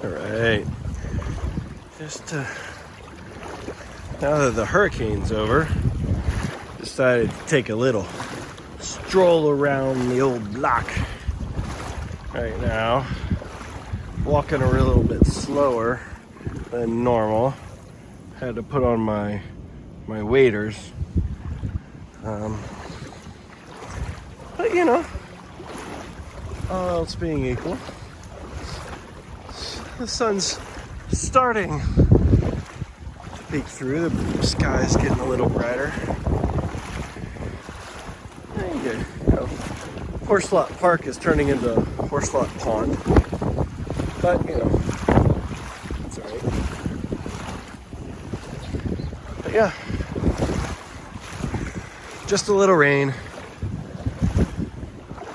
All right. Now that the hurricane's over, decided to take a little stroll around the old block. Right now, walking a little bit slower than normal. Had to put on my waders. But you know, all else being equal, the sun's starting to peek through. The sky's getting a little brighter. And you know, Horselot Park is turning into Horselot Pond. But you know, it's alright. But yeah, just a little rain.